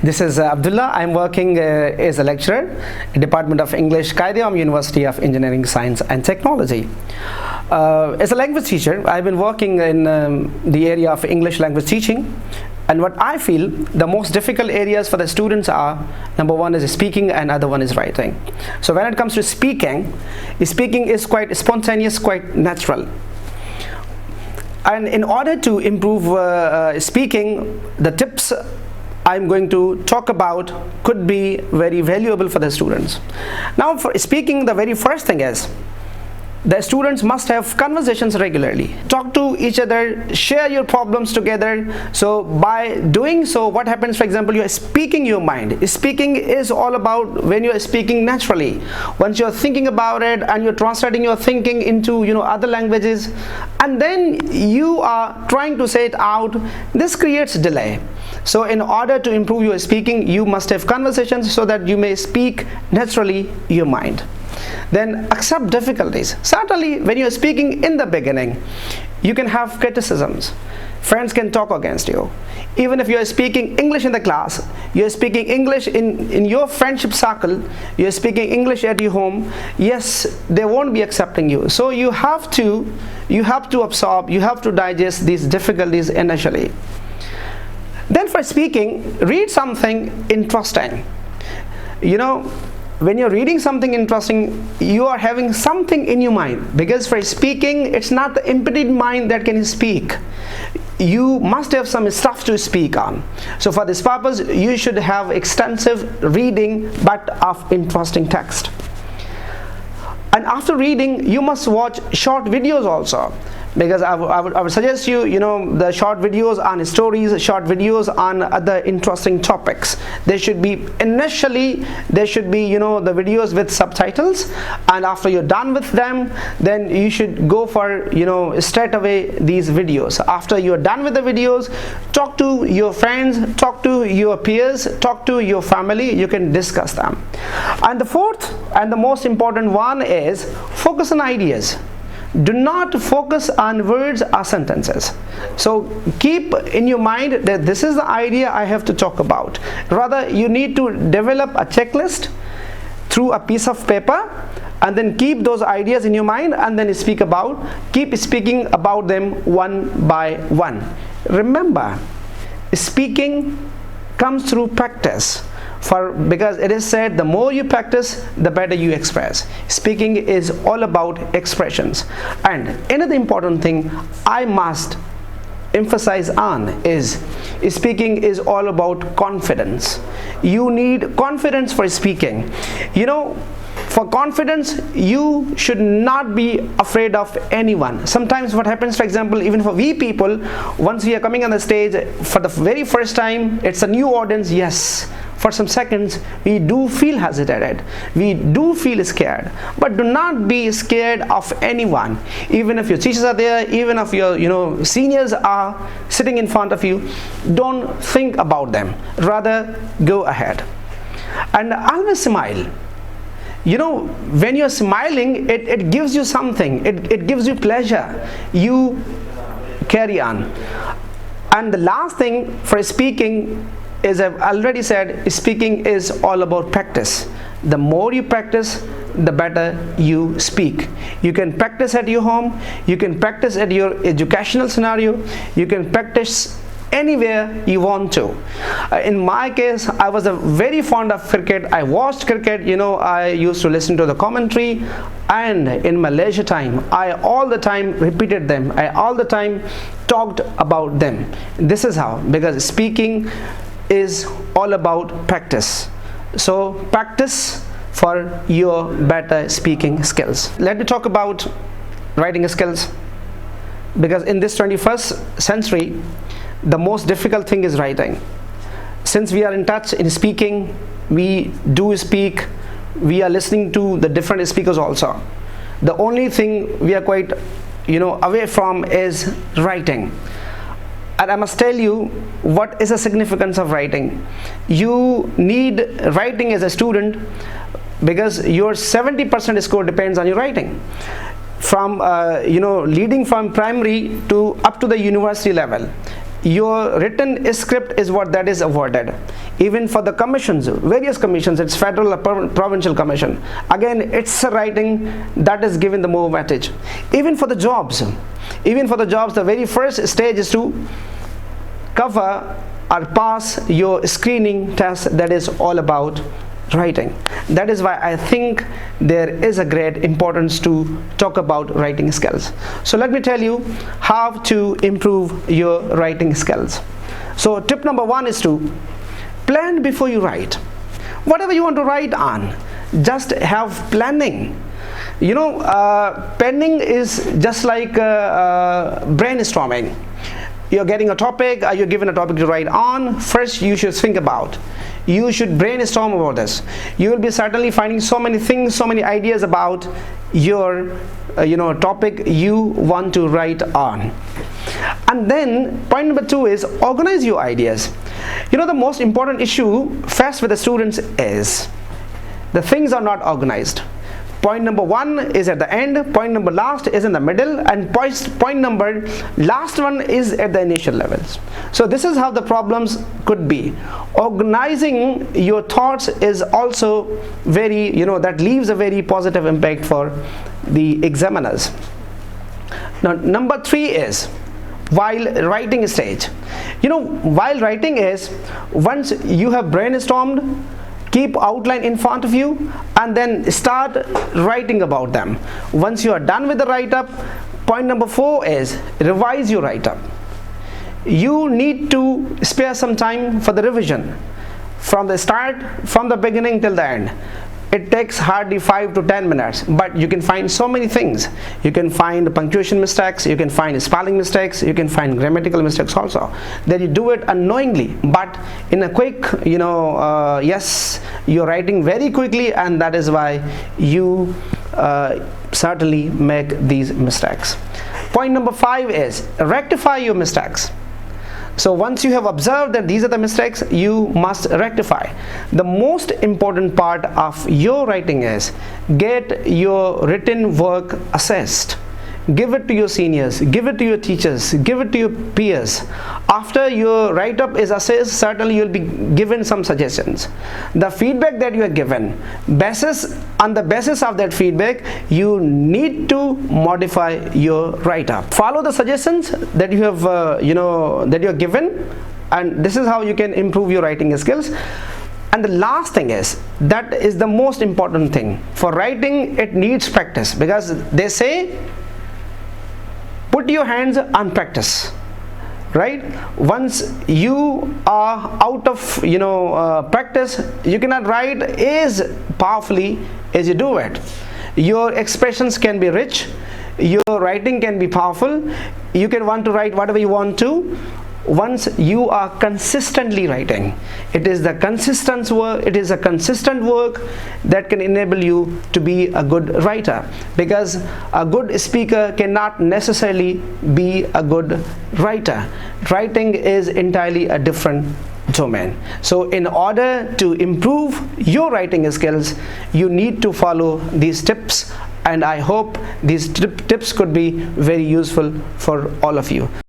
This is Abdullah. I'm working as a lecturer in Department of English, Qaidam University of Engineering, Science and Technology. As a language teacher, I've been working in the area of English language teaching, and what I feel the most difficult areas for the students are, number one is speaking and other one is writing. So when it comes to speaking is quite spontaneous, quite natural. And in order to improve speaking, the tips I'm going to talk about could be very valuable for the students. Now, for speaking, the very first thing is the students must have conversations regularly. Talk to each other, share your problems together. So by doing so, what happens, for example, you are speaking your mind. Speaking is all about when you are speaking naturally. Once you're thinking about it and you're translating your thinking into other languages, and then you are trying to say it out, this creates delay. So in order to improve your speaking, you must have conversations so that you may speak naturally your mind. Then accept difficulties. Certainly when you are speaking in the beginning, you can have criticisms. Friends can talk against you. Even if you are speaking English in the class, you are speaking English in your friendship circle, you are speaking English at your home, yes, they won't be accepting you. So you have to absorb, you have to digest these difficulties initially. Then for speaking, read something interesting. When you're reading something interesting, you are having something in your mind, because for speaking, it's not the empty mind that can speak. You must have some stuff to speak on. So for this purpose, you should have extensive reading but of interesting text. And after reading, you must watch short videos also, because I would suggest you, the short videos on stories, short videos on other interesting topics. There should be the videos with subtitles, and after you're done with them, then you should go for, straight away these videos. After you're done with the videos, talk to your friends, talk to your peers, talk to your family, you can discuss them. And the fourth and the most important one is focus on ideas. Do not focus on words or sentences. So keep in your mind that this is the idea I have to talk about. Rather, you need to develop a checklist through a piece of paper, and then keep those ideas in your mind, and then keep speaking about them one by one. Remember, speaking comes through practice. Because it is said, the more you practice, the better you express. Speaking is all about expressions. And another important thing I must emphasize on is speaking is all about confidence. You need confidence for speaking. For confidence, you should not be afraid of anyone. Sometimes what happens, for example, even for we people, once we are coming on the stage for the very first time, it's a new audience, yes. For some seconds, we do feel hesitated. We do feel scared. But do not be scared of anyone. Even if your teachers are there, even if your seniors are sitting in front of you, don't think about them. Rather, go ahead. And always smile. When you're smiling, it gives you something. It gives you pleasure. You carry on. And the last thing for speaking, as I've already said, speaking is all about practice. The more you practice, the better you speak. You can practice at your home, you can practice at your educational scenario, you can practice anywhere you want to. In my case, I was very fond of cricket. I watched cricket, I used to listen to the commentary, and in my leisure time, I all the time repeated them. I all the time talked about them. This is how, because speaking is all about practice. So practice for your better speaking skills. Let me talk about writing skills, because in this 21st century, the most difficult thing is writing. Since we are in touch in speaking, we do speak, we are listening to the different speakers also. The only thing we are quite away from is writing. And I must tell you what is the significance of writing. You need writing as a student, because your 70% score depends on your writing. From leading from primary to up to the university level, your written script is what that is awarded. Even for the commissions, various commissions, it's federal or provincial commission, again it's writing that is given the more weightage. Even for the jobs, the very first stage is to cover or pass your screening test, that is all about writing. That is why I think there is a great importance to talk about writing skills. So let me tell you how to improve your writing skills. So tip number 1 is to plan before you write. Whatever you want to write on, just have planning. Planning is just like brainstorming. You're getting a topic, or you're given a topic to write on. First you should think about, you should brainstorm about this. You will be certainly finding so many things, so many ideas about your topic you want to write on. And then point number 2 is organize your ideas. The most important issue faced with the students is the things are not organized. Point number 1 is at the end, point number last is in the middle, and point number last one is at the initial levels. So this is how the problems could be. Organizing your thoughts is also very, that leaves a very positive impact for the examiners. Now number 3 is while writing stage. While writing is, once you have brainstormed, keep outline in front of you and then start writing about them. Once you are done with the write-up, point number 4 is revise your write-up. You need to spare some time for the revision from the start, from the beginning till the end. It takes hardly 5 to 10 minutes, but you can find so many things. You can find punctuation mistakes, you can find spelling mistakes, you can find grammatical mistakes also. That you do it unknowingly, but in a quick, yes, you're writing very quickly, and that is why you certainly make these mistakes. Point number 5 is rectify your mistakes. So once you have observed that these are the mistakes, you must rectify. The most important part of your writing is get your written work assessed. Give it to your seniors, give it to your teachers, give it to your peers. After your write-up is assessed, certainly you will be given some suggestions. The feedback that you are given, on the basis of that feedback, you need to modify your write-up. Follow the suggestions that you have, that you are given, and this is how you can improve your writing skills. And the last thing is, that is the most important thing. For writing, it needs practice, because they say, put your hands on practice, right? Once you are out of practice, you cannot write as powerfully as you do it. Your expressions can be rich, your writing can be powerful, you can want to write whatever you want to. Once you are consistently writing, it is a consistent work that can enable you to be a good writer, because a good speaker cannot necessarily be a good writer. Writing is entirely a different domain. So in order to improve your writing skills, you need to follow these tips, and I hope these tips could be very useful for all of you.